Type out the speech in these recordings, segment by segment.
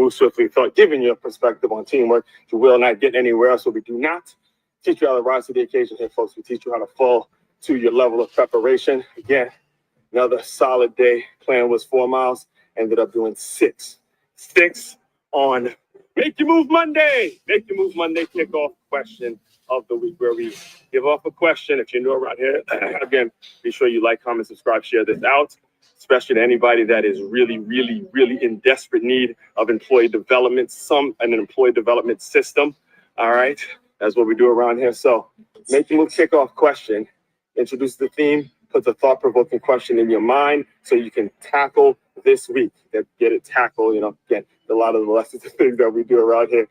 move swiftly, thought, giving you a perspective on teamwork you will not get anywhere else. So we do not teach you how to rise to the occasion here, folks. We teach you how to fall to your level of preparation. Again, another solid day. Plan was 4 miles. Ended up doing 6. 6 on Make Your Move Monday. Make Your Move Monday kickoff question of the week, where we give off a question. If you're new around here, again, be sure you like, comment, subscribe, share this out, especially to anybody that is really, really, really in desperate need of employee development, an employee development system. All right, that's what we do around here. So Make Your Move kickoff question. Introduce the theme, puts a thought-provoking question in your mind so you can tackle this week. Get it tackled, again, a lot of the lessons and things that we do around here,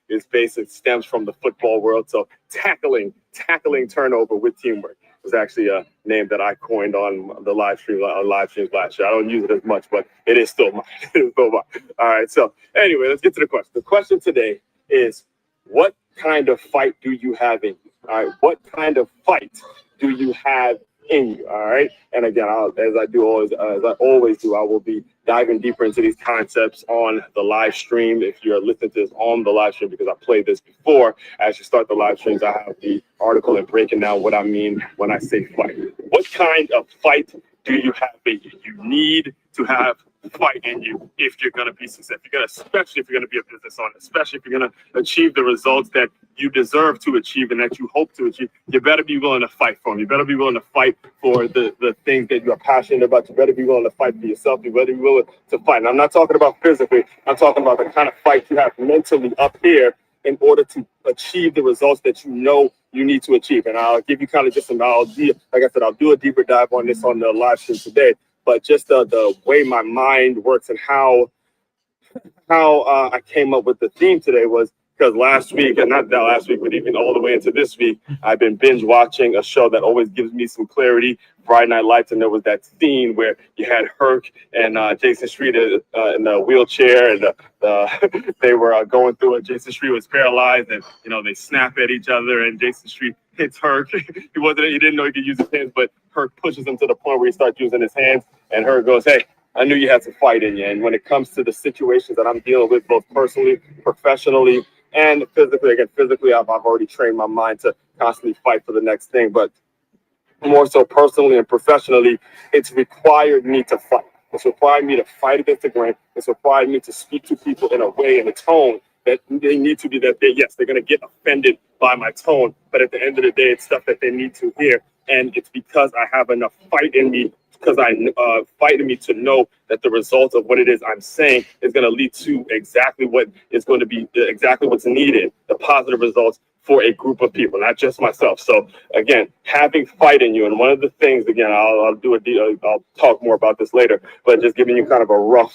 is basic, stems from the football world. So tackling turnover with teamwork was actually a name that I coined on the live streams last year. I don't use it as much, but it is still mine. All right, so anyway, let's get to the question. The question today is, what kind of fight do you have in you? All right, what kind of fight do you have in you? All right, and again, as I always do, I will be diving deeper into these concepts on the live stream. If you're listening to this on the live stream, because I played this before, as you start the live streams, I have the article and breaking down what I mean when I say fight. What kind of fight do you have in you? You need to have fight in you if you're going to be successful. Especially if you're going to be a business owner, especially if you're going to achieve the results that you deserve to achieve and that you hope to achieve. You better be willing to fight for them. You better be willing to fight for the things that you are passionate about. You better be willing to fight for yourself. You better be willing to fight. And I'm not talking about physically. I'm talking about the kind of fight you have mentally up here in order to achieve the results that you know you need to achieve. And I'll give you kind of just I'll do a deeper dive on this on the live stream today. But just the way my mind works and how I came up with the theme today was because last week, and not that last week, but even all the way into this week, I've been binge watching a show that always gives me some clarity, Friday Night Lights, and there was that scene where you had Herc and Jason Street in the wheelchair, and they were going through it. Jason Street was paralyzed, and they snap at each other, and Jason Street hits Herc. He didn't know he could use his hands, but Herc pushes him to the point where he starts using his hands, and Herc goes, "Hey, I knew you had some fight in you." And when it comes to the situations that I'm dealing with, both personally, professionally, and physically, I've already trained my mind to constantly fight for the next thing. But more so personally and professionally, it's required me to fight. It's required me to fight against the grain. It's required me to speak to people in a way, in a tone that they need to be, they're going to get offended by my tone. But at the end of the day, it's stuff that they need to hear. And it's because I have enough fight in me, because fight in me to know that the result of what it is I'm saying is going to lead to exactly what is going to be exactly what's needed, the positive results for a group of people, not just myself. So again, having fight in you, and one of the things, again, I'll talk more about this later, but just giving you kind of a rough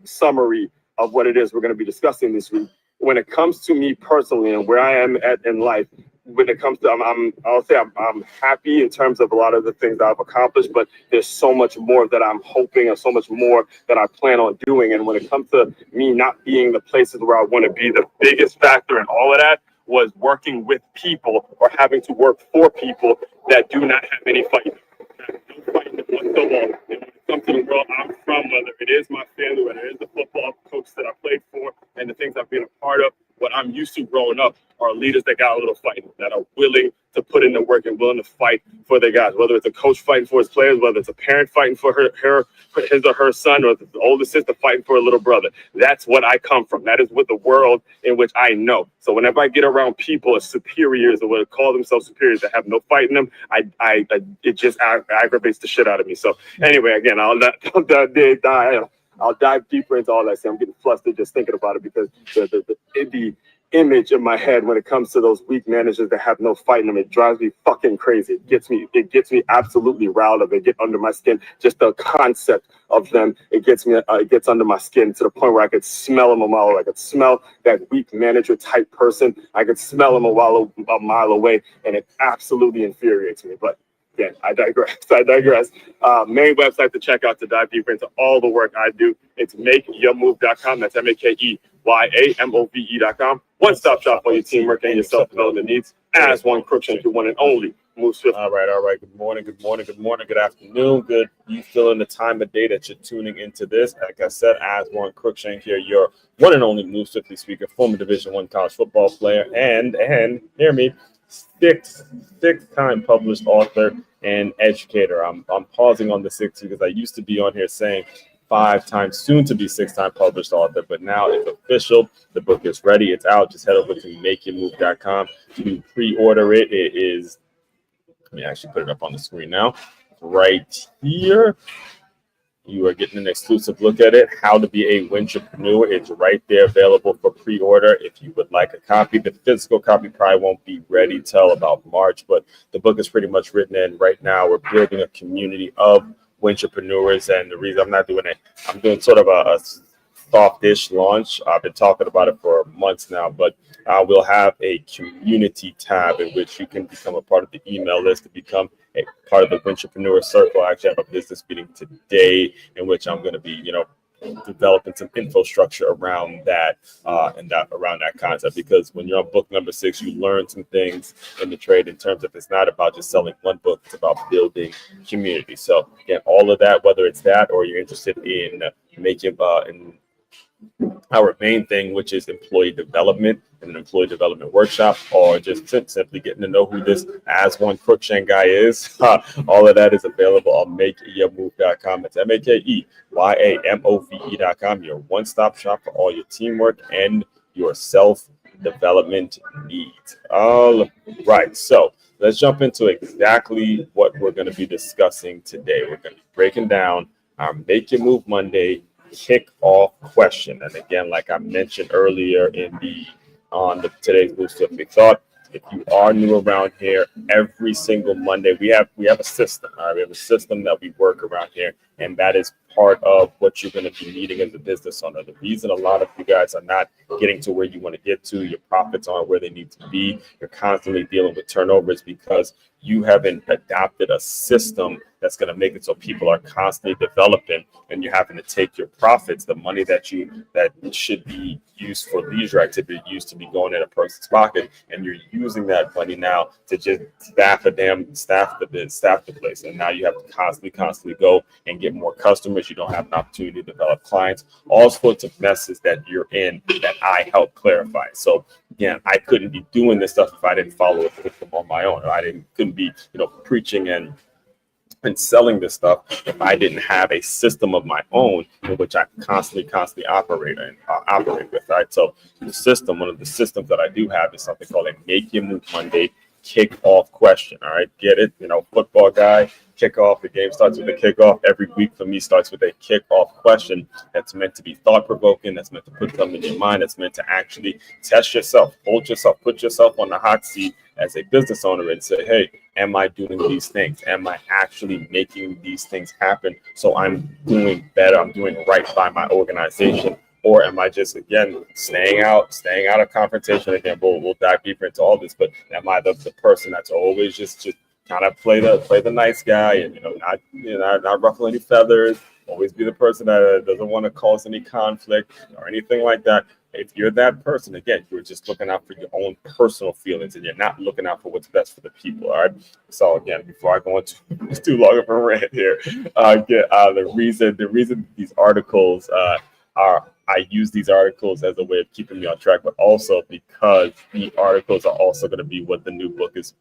summary of what it is we're going to be discussing this week. When it comes to me personally and where I am at in life, when it comes to, I'm happy in terms of a lot of the things I've accomplished, but there's so much more that I'm hoping, and so much more that I plan on doing. And when it comes to me not being the places where I want to be, the biggest factor in all of that was working with people or having to work for people that do not have any fight. No fight whatsoever. And when it comes to the world I'm from, whether it is my family, whether it is the football coach that I played for, and the things I've been a part of, what I'm used to growing up are leaders that got a little fight, that are willing to put in the work and willing to fight for their guys, whether it's a coach fighting for his players, whether it's a parent fighting for his or her son, or the older sister fighting for a little brother. That's what I come from. That is what the world in which I know. So whenever I get around people as superiors, or what call themselves superiors, that have no fight in them, it just aggravates the shit out of me. So anyway, again, I'll dive deeper into all that. I'm getting flustered just thinking about it, because the image in my head when it comes to those weak managers that have no fight in them, it drives me fucking crazy. It gets me absolutely riled up. It gets under my skin. Just the concept of them, it gets under my skin to the point where I could smell them a mile away. I could smell that weak manager type person. I could smell them a mile away, and it absolutely infuriates me. But again, I digress. Main website to check out to dive deeper into all the work I do. It's makeyourmove.com. That's makeyaMove.com. One-stop shop for your teamwork and your self-development needs. Aswand Cruickshank, your one and only Moose. All right. Good morning, good afternoon, good. You fill in the time of day that you're tuning into this. Like I said, Aswand Cruickshank here, your one and only Moose 50 speaker, former Division I college football player, and hear me, sixth time published author and educator. I'm pausing on the sixth because I used to be on here saying 5 times, soon to be 6-time published author, but now it's official. The book is ready. It's out. Just head over to makeyourmove.com to pre-order it. It is, let me actually put it up on the screen now. Right here. You are getting an exclusive look at it. How to be a entrepreneur. It's right there available for pre-order. If you would like a copy, the physical copy probably won't be ready till about March, but the book is pretty much written in. Right now, we're building a community of entrepreneurs, and the reason I'm not doing it, I'm doing sort of a soft-ish launch. I've been talking about it for months now, but we'll have a community tab in which you can become a part of the email list to become a part of the Entrepreneur Circle. I actually have a business meeting today in which I'm going to be, developing some infrastructure around that around that concept, because when you're on book number 6, you learn some things in the trade in terms of it's not about just selling one book, it's about building community. So again, all of that, whether it's that or you're interested in making in our main thing, which is employee development and an employee development workshop, or just simply getting to know who this Aswand Cruickshank guy is. All of that is available on makeyourmove.com. It's makeyourmove.com, your one-stop shop for all your teamwork and your self-development needs. All right, so let's jump into exactly what we're going to be discussing today. We're going to be breaking down our Make Your Move Monday kickoff question. And again, like I mentioned earlier on today's Boost Up Big Thought, if you are new around here, every single Monday we have a system. All right, we have a system that we work around here, and that is part of what you're going to be needing as a business owner. The reason a lot of you guys are not getting to where you want to get to, your profits aren't where they need to be, you're constantly dealing with turnovers because you haven't adopted a system that's going to make it so people are constantly developing, and you're having to take your profits, the money that should be used for leisure activity, used to be going in a person's pocket, and you're using that money now to just staff the place. And now you have to constantly go and get more customers. You don't have an opportunity to develop clients, all sorts of messes that you're in that I help clarify. So again, I couldn't be doing this stuff if I didn't follow a system on my own. Couldn't be, preaching and selling this stuff if I didn't have a system of my own in which I constantly operate with. Right. So one of the systems that I do have is something called a Make Your Move Monday kickoff question. All right. Get it? Football guy, kickoff. The game starts with a kickoff. Every week for me starts with a kickoff question that's meant to be thought-provoking, that's meant to put something in your mind, that's meant to actually test yourself, hold yourself, put yourself on the hot seat as a business owner and say, hey, am I doing these things? Am I actually making these things happen? So I'm doing better. I'm doing right by my organization. Or am I just, again, staying out of confrontation? Again, we'll dive deeper into all this, but am I the person that's always just kind of play the nice guy and, not ruffle any feathers, always be the person that doesn't want to cause any conflict or anything like that? If you're that person, again, you're just looking out for your own personal feelings and you're not looking out for what's best for the people. All right. So again, before I go into too long of a rant here, the reason these articles I use these articles as a way of keeping me on track, but also because the articles are also going to be what the new book is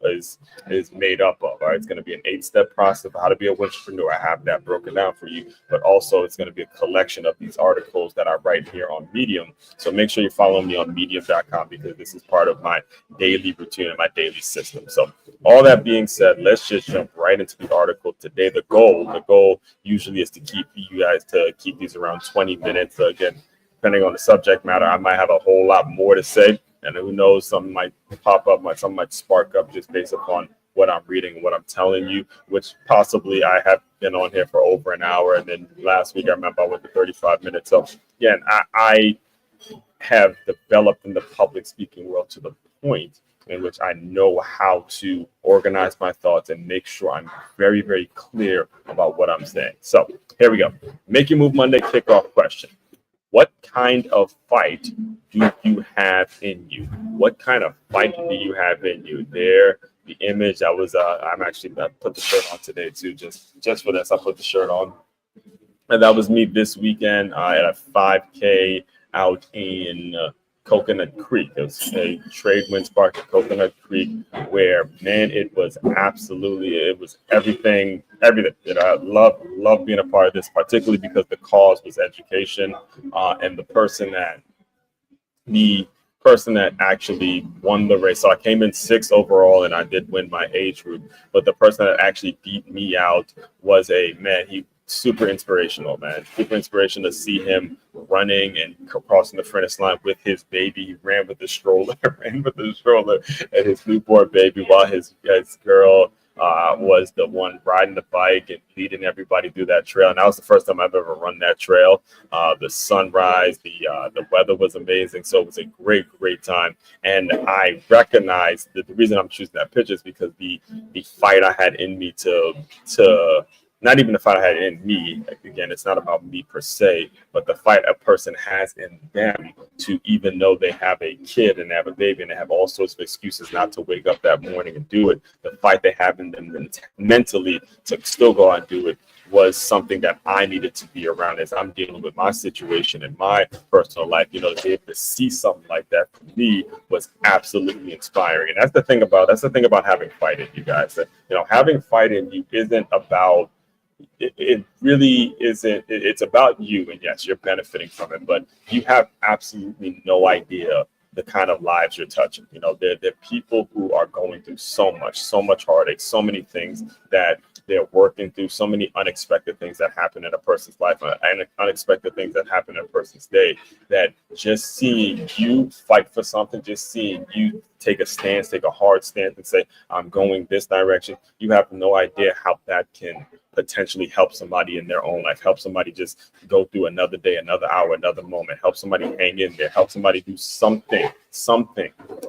made up of. All right, it's going to be an 8-step process of how to be a entrepreneur. I have that broken down for you, but also it's going to be a collection of these articles that I write here on Medium. So make sure you follow me on medium.com because this is part of my daily routine and my daily system. So all that being said, let's just jump right into the article today. The goal usually is to keep these around 20 minutes. So again, depending on the subject matter, I might have a whole lot more to say. And who knows, something might pop up, something might spark up just based upon what I'm reading and what I'm telling you, which possibly I have been on here for over an hour. And then last week, I remember I went to 35 minutes. So again, I have developed in the public speaking world to the point in which I know how to organize my thoughts and make sure I'm very, very clear about what I'm saying. So here we go. Make Your Move Monday kickoff question. What kind of fight do you have in you? What kind of fight do you have in you? There the image. I was I put the shirt on today too, just for this. I put the shirt on, and that was me this weekend at a 5K out in Coconut Creek. It was a trade wind spark at Coconut Creek, where man, it was everything. I love being a part of this, particularly because the cause was education, and the person that actually won the race. So I came in 6th overall, and I did win my age group. But the person that actually beat me out was he super inspirational, man. Super inspirational to see him running and crossing the finish line with his baby. He ran with the stroller, and his newborn baby, while his girl was the one riding the bike and leading everybody through that trail. And that was the first time I've ever run that trail. The sunrise, the weather was amazing. So it was a great time. And I recognized that the reason I'm choosing that picture is because the fight I had in me to not even the fight I had in me. Again, it's not about me per se, but the fight a person has in them to, even though they have a kid and they have a baby and they have all sorts of excuses not to wake up that morning and do it, the fight they have in them mentally to still go out and do it was something that I needed to be around as I'm dealing with my situation in my personal life. To be able to see something like that for me was absolutely inspiring. And that's the thing about having fight in you guys. That, having fight in you isn't about it really isn't. It's about you, and yes, you're benefiting from it, but you have absolutely no idea the kind of lives you're touching. They're people who are going through so much heartache, so many things that they're working through, so many unexpected things that happen in a person's life, and unexpected things that happen in a person's day, that just seeing you fight for something, just seeing you take a hard stance and say, I'm going this direction, you have no idea how that can potentially help somebody in their own life, help somebody just go through another day, another hour, another moment, help somebody hang in there, help somebody do something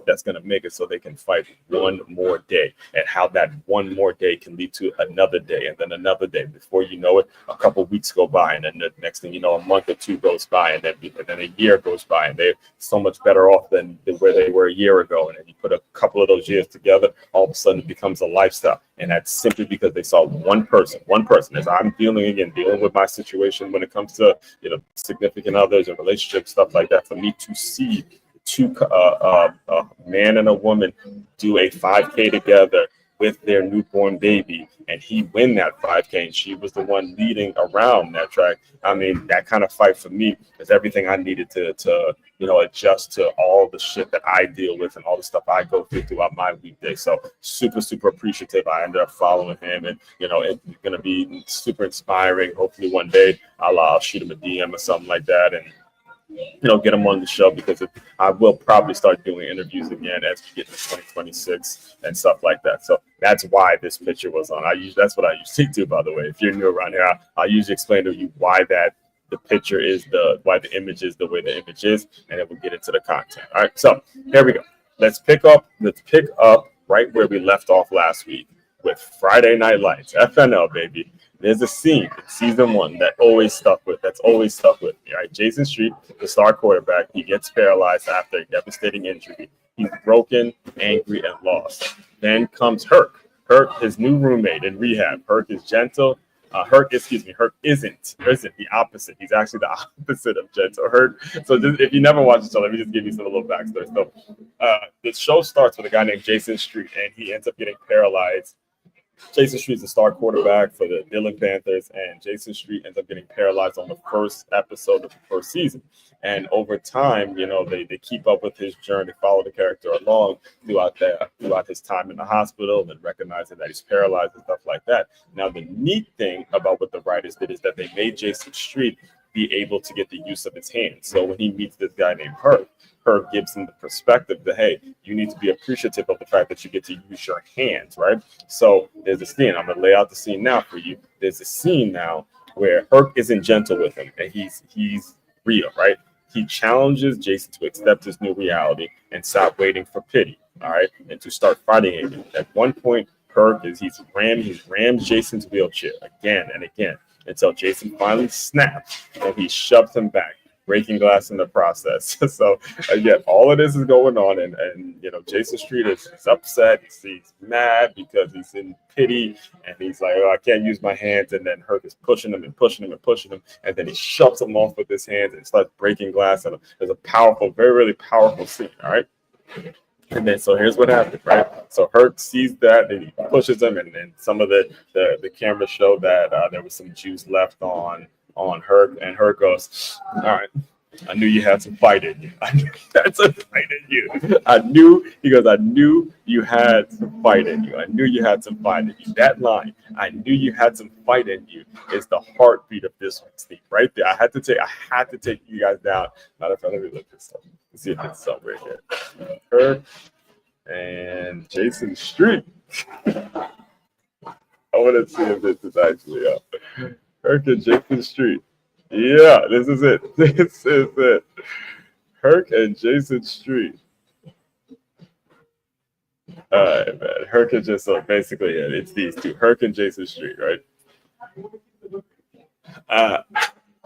that's going to make it so they can fight one more day, and how that one more day can lead to another day, and then another day. Before you know it, a couple of weeks go by, and then the next thing you know, a month or two goes by, and then a year goes by, and they're so much better off than where they were a year ago. And then you put a couple of those years together, all of a sudden it becomes a lifestyle. And that's simply because they saw one person, as I'm dealing with my situation when it comes to, significant others and relationships, stuff like that. For me to see a man and a woman do a 5K together with their newborn baby, and he win that 5K, and she was the one leading around that track. I mean, that kind of fight for me is everything I needed to adjust to all the shit that I deal with and all the stuff I go through throughout my weekday. So super appreciative. I ended up following him, and it's going to be super inspiring. Hopefully one day I'll shoot him a DM or something like that, and get him on the show, because I will probably start doing interviews again as we get to 2026 and stuff like that. So that's why this picture was on. That's what I usually do, by the way. If you're new around here, I'll usually explain to you why the image is the way the image is, and then we'll get into the content. All right, so here we go. Let's pick up right where we left off last week with Friday Night Lights, FNL, baby. There's a scene in season 1 that's always stuck with me. Right? Jason Street, the star quarterback, he gets paralyzed after a devastating injury. He's broken, angry, and lost. Then comes Herc, his new roommate in rehab. Herc is gentle. Herc isn't the opposite. He's actually the opposite of gentle. Herc. So if you never watched the show, let me just give you some little backstory. So the show starts with a guy named Jason Street, and he ends up getting paralyzed. Jason Street's the star quarterback for the Dillon Panthers, and Jason Street ends up getting paralyzed on the first episode of the first season. And over time, they keep up with his journey, follow the character along throughout his time in the hospital, and recognizing that he's paralyzed and stuff like that. Now, the neat thing about what the writers did is that they made Jason Street be able to get the use of his hands. So when he meets this guy named Herc gives him the perspective that, hey, you need to be appreciative of the fact that you get to use your hands, right? So there's a scene. I'm going to lay out the scene now for you. There's a scene now where Herc isn't gentle with him, and he's real, right? He challenges Jason to accept his new reality and stop waiting for pity, all right, and to start fighting again. At one point, Herc rams Jason's wheelchair again and again until Jason finally snaps and he shoves him back. breaking glass in the process. So again, all of this is going on, and Jason Street is upset. He's mad because he's in pity, and he's like, oh, I can't use my hands. And then Herc is pushing him and pushing him and pushing him, and then he shoves him off with his hands and starts breaking glass. And there's a powerful, very, really powerful scene. All right. And then, so here's what happened, right? So Herc sees that, and he pushes him, and then some of the cameras show that there was some juice left on Herc, and Herc goes, "All right, I knew you had some fight in you. I knew you had some fight in you. I knew," he goes, "I knew you had some fight in you. I knew you had some fight in you." That line, "I knew you had some fight in you," is the heartbeat of this thing right there. I had to take you guys down. Matter of fact, let me look this up. Let's see if it's up right here. Herc and Jason Street. I want to see if this is actually up. Herc and Jason Street. Yeah, this is it. This is it. Herc and Jason Street. All right, man. Herc and just so basically, yeah, it's these two. Herc and Jason Street, right?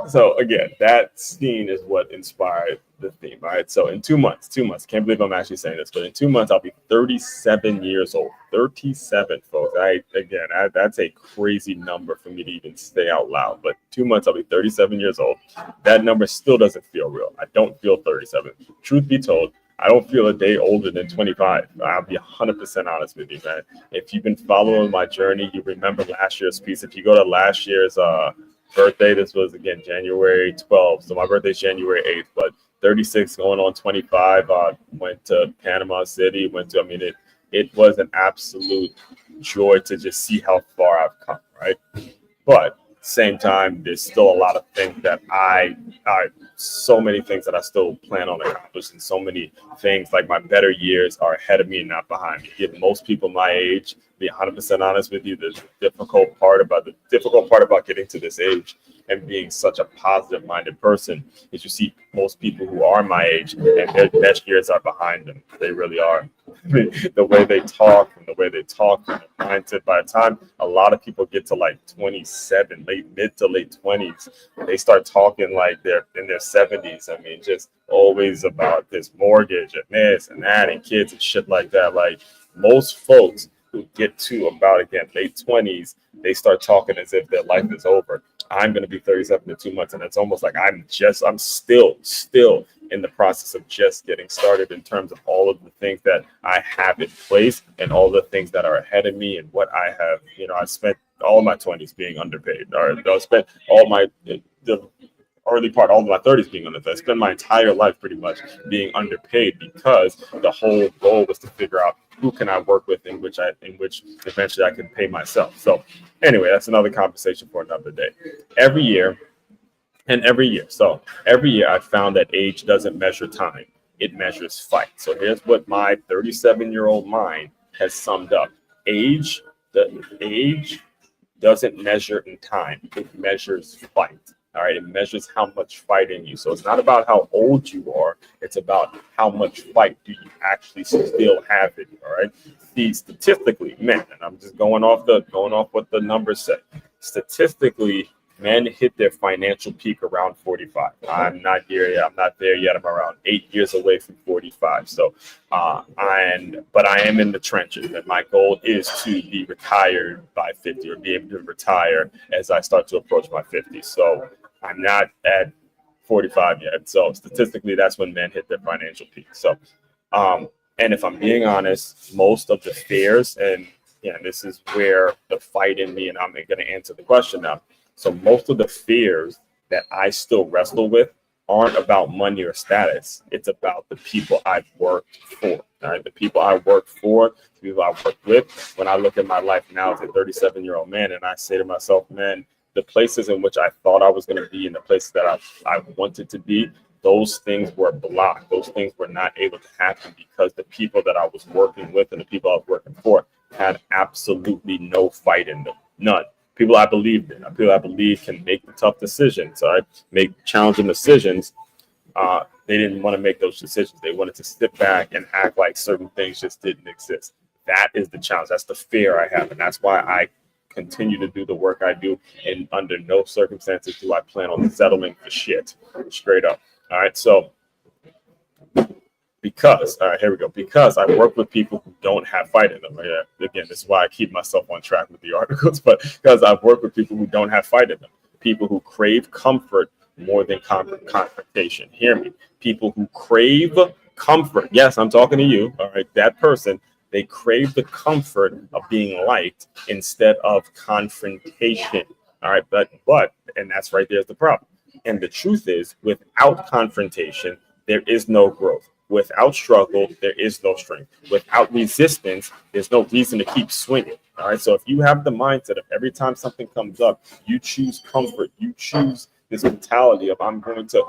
So again, that scene is what inspired the theme, right? So in 2 months, can't believe I'm actually saying this, but in 2 months, I'll be 37 years old. 37, folks. That's a crazy number for me to even say out loud. But 2 months, I'll be 37 years old. That number still doesn't feel real. I don't feel 37. Truth be told, I don't feel a day older than 25. I'll be 100% honest with you, man. If you've been following my journey, you remember last year's piece. If you go to last year's birthday, this was again January 12th, so my birthday's January 8th, but 36 going on 25. Went to Panama City, it was an absolute joy to just see how far I've come, right? But same time, there's still a lot of things that so many things that I still plan on accomplishing. So many things, like my better years are ahead of me and not behind me. Give most people my age, be 100% honest with you, the difficult part about getting to this age and being such a positive minded person is you see most people who are my age and their best years are behind them. They really are. The way they talk and the mindset, by the time a lot of people get to like 27, mid to late 20s, they start talking like they're in their 70s. I mean, just always about this mortgage and this and that and kids and shit like that. Like most folks who get to about, again, late 20s, they start talking as if their life is over. I'm going to be 37 in 2 months, and it's almost like I'm still in the process of just getting started in terms of all of the things that I have in place and all the things that are ahead of me and what I have. I spent all my 20s being underpaid, or I spent the early part, all of my 30s being underpaid. I spent my entire life pretty much being underpaid because the whole goal was to figure out who can I work with in which eventually I can pay myself. So anyway, that's another conversation for another day. Every year I found that age doesn't measure time. It measures fight. So here's what my 37-year-old mind has summed up. Age doesn't measure in time. It measures fight. All right, it measures how much fight in you. So it's not about how old you are. It's about how much fight do you actually still have in you. All right. See, statistically, men, and I'm just going off what the numbers say. Statistically, men hit their financial peak around 45. I'm not here yet. I'm not there yet. I'm around 8 years away from 45. So, but I am in the trenches, and my goal is to be retired by 50, or be able to retire as I start to approach my 50s. So I'm not at 45 yet. So statistically, that's when men hit their financial peak. So, and if I'm being honest, most of the fears, and this is where the fight in me, and I'm going to answer the question now. So most of the fears that I still wrestle with aren't about money or status. It's about the people I've worked for. All right, the people I work for, the people I work with. When I look at my life now as a 37-year-old man, and I say to myself, man, the places in which I thought I was going to be and the places that I wanted to be, those things were blocked. Those things were not able to happen because the people that I was working with and the people I was working for had absolutely no fight in them. None. People I believed in, people I believe can make the tough decisions, all right, make challenging decisions. They didn't want to make those decisions. They wanted to sit back and act like certain things just didn't exist. That is the challenge. That's the fear I have. And that's why I continue to do the work I do, and under no circumstances do I plan on settling for shit. Straight up. All right, so all right, here we go. Because I work with people who don't have fight in them. Again, this is why I keep myself on track with the articles, but because I've worked with people who don't have fight in them, people who crave comfort more than confrontation. Hear me. People who crave comfort. Yes, I'm talking to you. All right, that person. They crave the comfort of being liked instead of confrontation. All right, but and that's right there's the problem. And the truth is, without confrontation, there is no growth. Without struggle, there is no strength. Without resistance, there's no reason to keep swinging. All right. So if you have the mindset of every time something comes up, you choose comfort, you choose this mentality of I'm going to,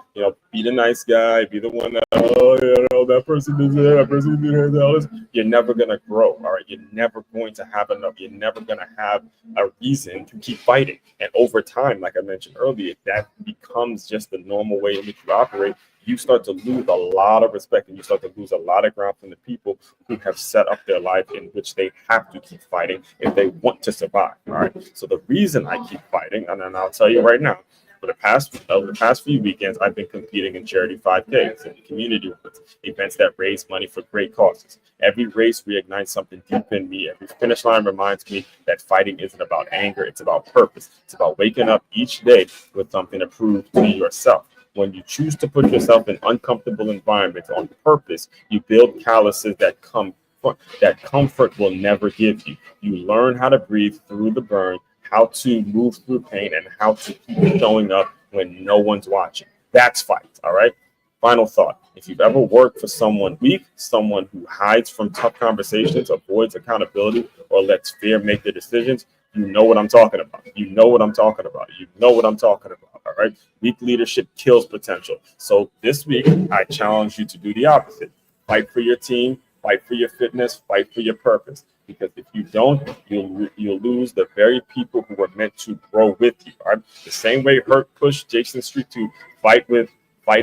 be the nice guy, be the one that, that person did that person did that. You're never going to grow. All right. You're never going to have enough. You're never going to have a reason to keep fighting. And over time, like I mentioned earlier, that becomes just the normal way in which you operate. You start to lose a lot of respect, and you start to lose a lot of ground from the people who have set up their life in which they have to keep fighting if they want to survive. All right. So the reason I keep fighting, and I'll tell you right now, over the past few weekends, I've been competing in charity 5Ks and community events that raise money for great causes. Every race reignites something deep in me. Every finish line reminds me that fighting isn't about anger. It's about purpose. It's about waking up each day with something to prove to yourself. When you choose to put yourself in uncomfortable environments on purpose, you build calluses that comfort will never give you. You learn how to breathe through the burn, how to move through pain, and how to keep showing up when no one's watching. That's fight. All right. Final thought. If you've ever worked for someone weak, someone who hides from tough conversations, avoids accountability, or lets fear make their decisions, you know what I'm talking about. You know what I'm talking about. You know what I'm talking about. All right. Weak leadership kills potential. So this week, I challenge you to do the opposite. Fight for your team, fight for your fitness, fight for your purpose. Because if you don't, you'll lose the very people who were meant to grow with you. All right. The same way Hurt pushed Jason Street to fight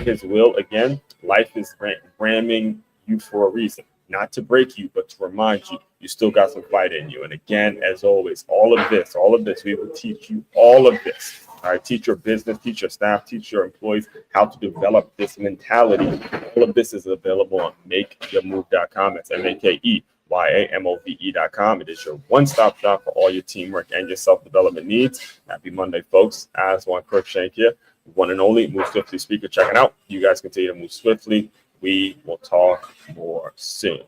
his will again, life is ramming you for a reason. Not to break you, but to remind you still got some fight in you. And again, as always, all of this, we will teach you all of this. All right, teach your business, teach your staff, teach your employees how to develop this mentality. All of this is available on makeyourmove.com. That's MakeYaMove.com. It is your one-stop shop for all your teamwork and your self-development needs. Happy Monday, folks. Aswand Cruickshank here. One and only Move Swiftly speaker checking out. You guys continue to move swiftly. We will talk more soon.